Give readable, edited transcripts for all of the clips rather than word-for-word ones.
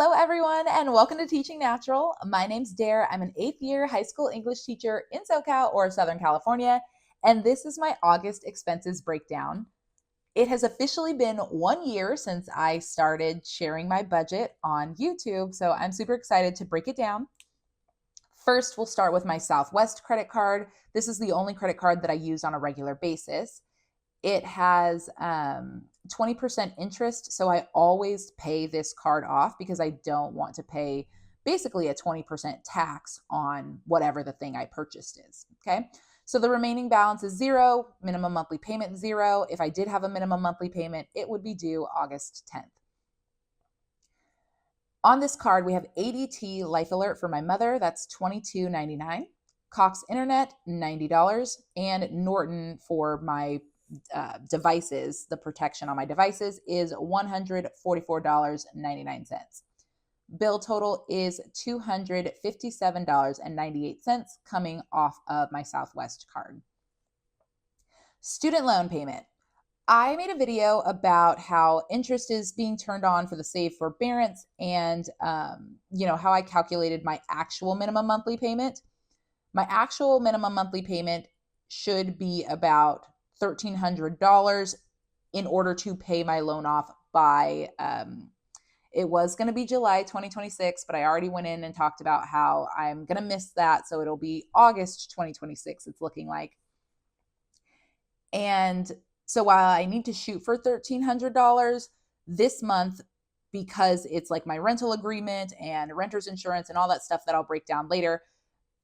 Hello, everyone, and welcome to Teaching Natural. My name's Dare. I'm an 8th year high school English teacher in SoCal or Southern California, and this is my August expenses breakdown. It has officially been 1 year since I started sharing my budget on YouTube, so I'm super excited to break it down. First, we'll start with my Southwest credit card. This is the only credit card that I use on a regular basis. It has 20% interest, so I always pay this card off because I don't want to pay basically a 20% tax on whatever the thing I purchased is, okay? So the remaining balance is zero, minimum monthly payment zero. If I did have a minimum monthly payment, it would be due August 10th. On this card, we have ADT Life Alert for my mother, that's $22.99. Cox Internet, $90, and Norton for my devices, the protection on my devices is $144.99. Bill total is $257.98 coming off of my Southwest card. Student loan payment. I made a video about how interest is being turned on for the Save Forbearance and, how I calculated my actual minimum monthly payment. My actual minimum monthly payment should be about $1,300 in order to pay my loan off by, it was going to be July 2026, but I already went in and talked about how I'm going to miss that. So it'll be August 2026, it's looking like. And so while I need to shoot for $1,300 this month, because it's like my rental agreement and renter's insurance and all that stuff that I'll break down later,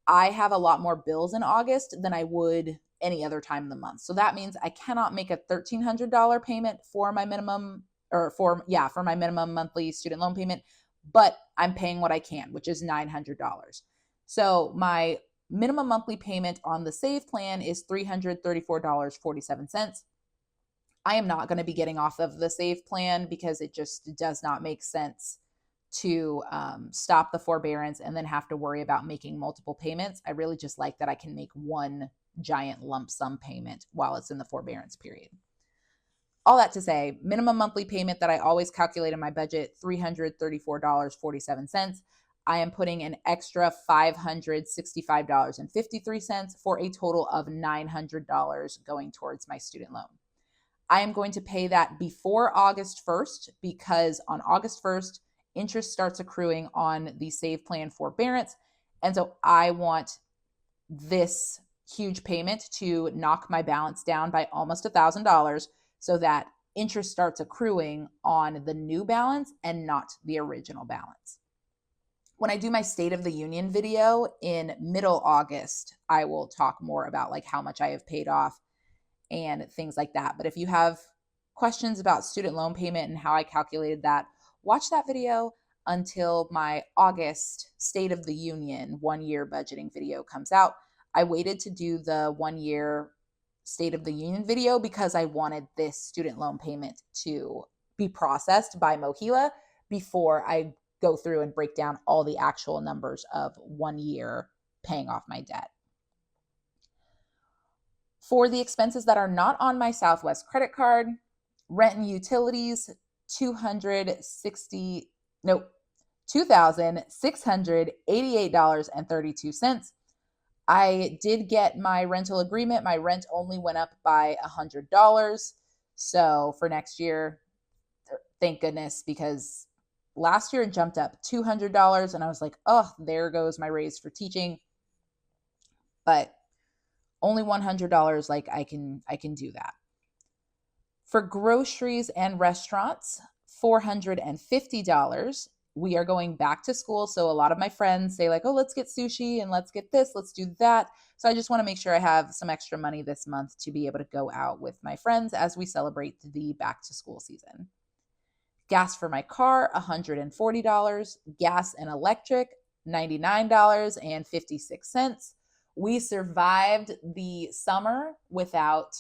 I have a lot more bills in August than I would any other time in the month. So that means I cannot make a $1,300 payment for my minimum for my minimum monthly student loan payment, but I'm paying what I can, which is $900. So my minimum monthly payment on the Save plan is $334.47. I am not going to be getting off of the Save plan because it just does not make sense to stop the forbearance and then have to worry about making multiple payments. I really just like that I can make one giant lump sum payment while it's in the forbearance period. All that to say, minimum monthly payment that I always calculate in my budget, $334.47. I am putting an extra $565.53 for a total of $900 going towards my student loan. I am going to pay that before August 1st because on August 1st, interest starts accruing on the Save plan forbearance. And so I want this huge payment to knock my balance down by almost $1,000 so that interest starts accruing on the new balance and not the original balance. When I do my State of the Union video in middle August, I will talk more about like how much I have paid off and things like that. But if you have questions about student loan payment and how I calculated that, watch that video until my August State of the Union 1 year budgeting video comes out. I waited to do the 1 year State of the Union video because I wanted this student loan payment to be processed by Mohila before I go through and break down all the actual numbers of 1 year paying off my debt. For the expenses that are not on my Southwest credit card, rent and utilities, $2,688.32. I did get my rental agreement. My rent only went up by $100. So for next year, thank goodness, because last year it jumped up $200 and I was like, oh, there goes my raise for teaching. But only $100, like I can do that. For groceries and restaurants, $450. We are going back to school. So a lot of my friends say like, oh, let's get sushi and let's get this, let's do that. So I just want to make sure I have some extra money this month to be able to go out with my friends as we celebrate the back to school season. Gas for my car, $140. Gas and electric, $99.56. We survived the summer without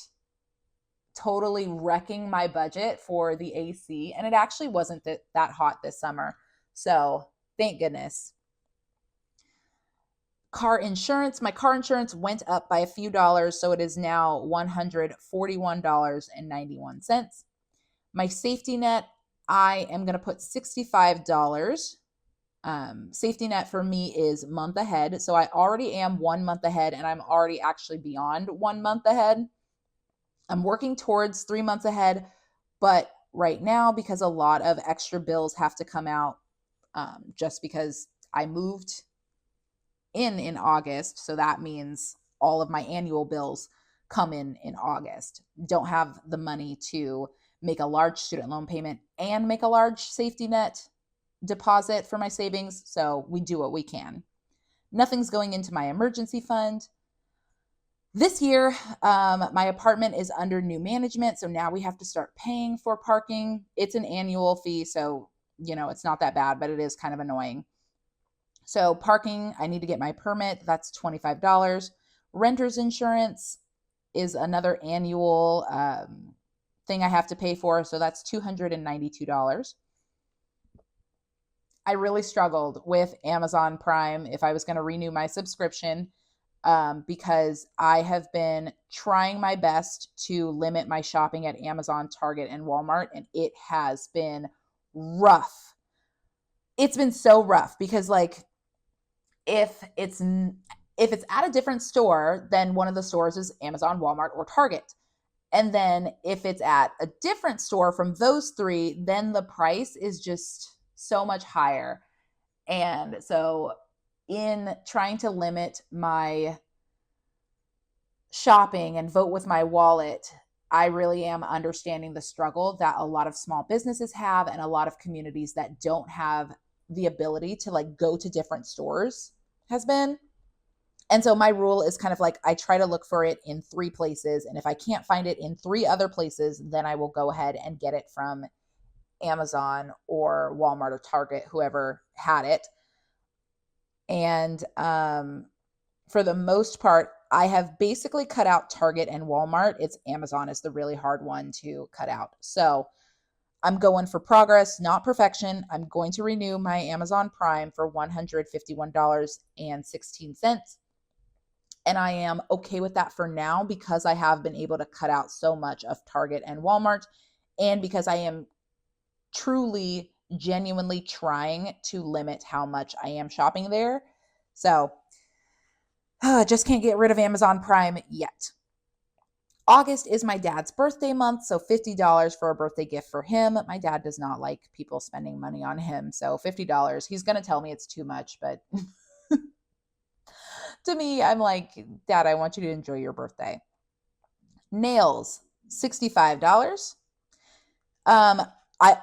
totally wrecking my budget for the AC. And it actually wasn't that hot this summer. So thank goodness. Car insurance. My car insurance went up by a few dollars. So it is now $141.91. My safety net, I am going to put $65 Safety net for me is month ahead. So I already am 1 month ahead, and I'm already actually beyond 1 month ahead. I'm working towards 3 months ahead, but right now, because a lot of extra bills have to come out, just because I moved in August. So that means all of my annual bills come in August. Don't have the money to make a large student loan payment and make a large safety net deposit for my savings. So we do what we can. Nothing's going into my emergency fund. This year, my apartment is under new management. So now we have to start paying for parking. It's an annual fee. So, it's not that bad, but it is kind of annoying. So parking, I need to get my permit. That's $25. Renter's insurance is another annual thing I have to pay for. So that's $292. I really struggled with Amazon Prime if I was going to renew my subscription, because I have been trying my best to limit my shopping at Amazon, Target, and Walmart, and it has been rough. It's been so rough because, like, if it's at a different store, then one of the stores is Amazon, Walmart, or Target. And then if it's at a different store from those three, then the price is just so much higher. And so in trying to limit my shopping and vote with my wallet, I really am understanding the struggle that a lot of small businesses have and a lot of communities that don't have the ability to go to different stores has been. And so my rule is kind of like, I try to look for it in 3 places. And if I can't find it in 3 other places, then I will go ahead and get it from Amazon or Walmart or Target, whoever had it. And for the most part, I have basically cut out Target and Walmart. It's Amazon is the really hard one to cut out. So I'm going for progress, not perfection. I'm going to renew my Amazon Prime for $151.16. And I am okay with that for now because I have been able to cut out so much of Target and Walmart, and because I am truly, genuinely trying to limit how much I am shopping there. So just can't get rid of Amazon Prime yet. August is my dad's birthday month, so $50 for a birthday gift for him. My dad does not like people spending money on him, so $50. He's going to tell me it's too much, but to me, I'm like, Dad, I want you to enjoy your birthday. Nails, $65. I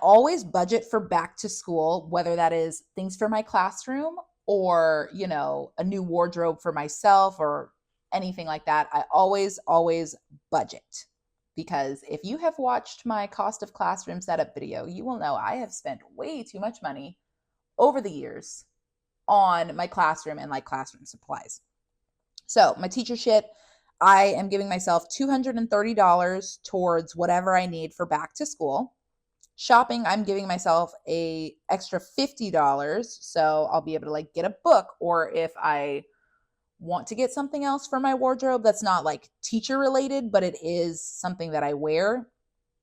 always budget for back to school, whether that is things for my classroom or, a new wardrobe for myself or anything like that. I always budget, because if you have watched my cost of classroom setup video, you will know I have spent way too much money over the years on my classroom and classroom supplies. So my teacher shit, I am giving myself $230 towards whatever I need for back to school. Shopping, I'm giving myself a extra $50, so I'll be able to get a book, or if I want to get something else for my wardrobe that's not teacher related, but it is something that I wear,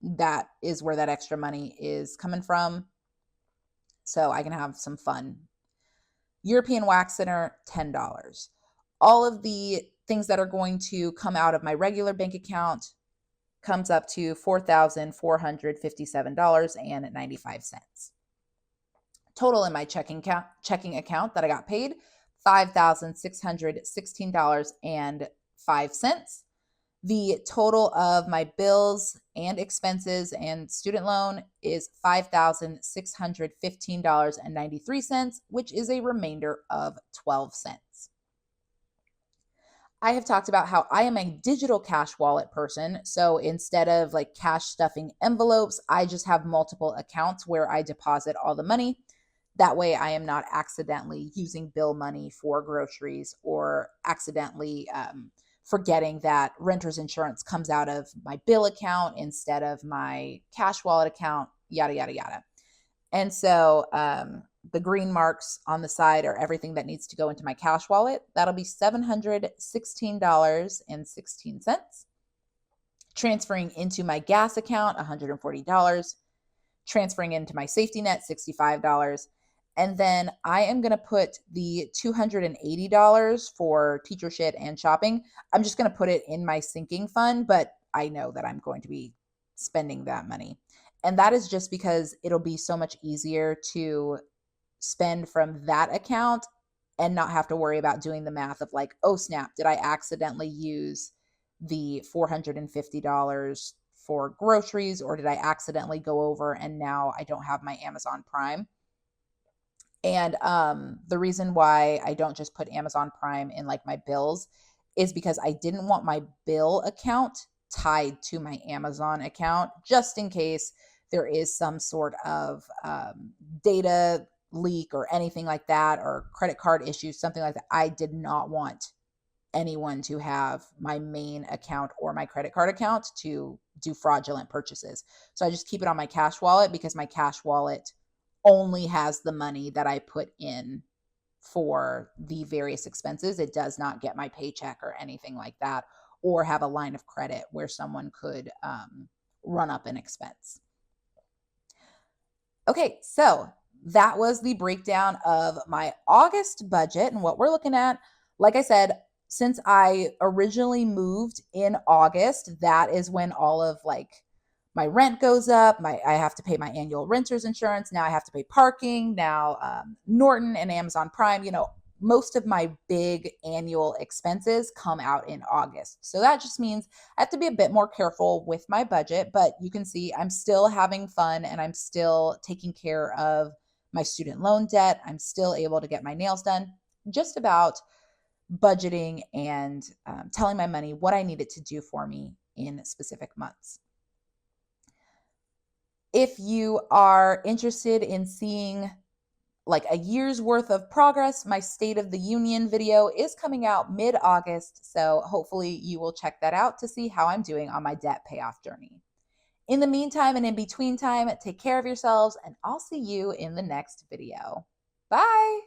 that is where that extra money is coming from, so I can have some fun. European Wax Center, $10. All of the things that are going to come out of my regular bank account comes up to $4,457.95. Total in my checking account that I got paid, $5,616.05. The total of my bills and expenses and student loan is $5,615.93, which is a remainder of 12 cents. I have talked about how I am a digital cash wallet person. So instead of cash stuffing envelopes, I just have multiple accounts where I deposit all the money. That way I am not accidentally using bill money for groceries or accidentally forgetting that renter's insurance comes out of my bill account instead of my cash wallet account, yada, yada, yada. And so the green marks on the side are everything that needs to go into my cash wallet. That'll be $716.16. Transferring into my gas account, $140. Transferring into my safety net, $65. And then I am going to put the $280 for teacher shit and shopping. I'm just going to put it in my sinking fund, but I know that I'm going to be spending that money. And that is just because it'll be so much easier to spend from that account and not have to worry about doing the math of like, oh snap, did I accidentally use the $450 for groceries, or did I accidentally go over and now I don't have my Amazon Prime? And the reason why I don't just put Amazon Prime in like my bills is because I didn't want my bill account tied to my Amazon account, just in case there is some sort of data leak or anything like that, or credit card issues, something like that. I did not want anyone to have my main account or my credit card account to do fraudulent purchases. So I just keep it on my cash wallet, because my cash wallet only has the money that I put in for the various expenses. It does not get my paycheck or anything like that, or have a line of credit where someone could run up an expense. Okay, so that was the breakdown of my August budget and what we're looking at. Like I said, since I originally moved in August, that is when all of like my rent goes up. I have to pay my annual renter's insurance. Now I have to pay parking. Now Norton and Amazon Prime, most of my big annual expenses come out in August. So that just means I have to be a bit more careful with my budget, but you can see I'm still having fun and I'm still taking care of my student loan debt. I'm still able to get my nails done. Just about budgeting and telling my money what I need it to do for me in specific months. If you are interested in seeing like a year's worth of progress, my State of the Union video is coming out mid-August, so hopefully you will check that out to see how I'm doing on my debt payoff journey. In the meantime and in between time, take care of yourselves, and I'll see you in the next video. Bye!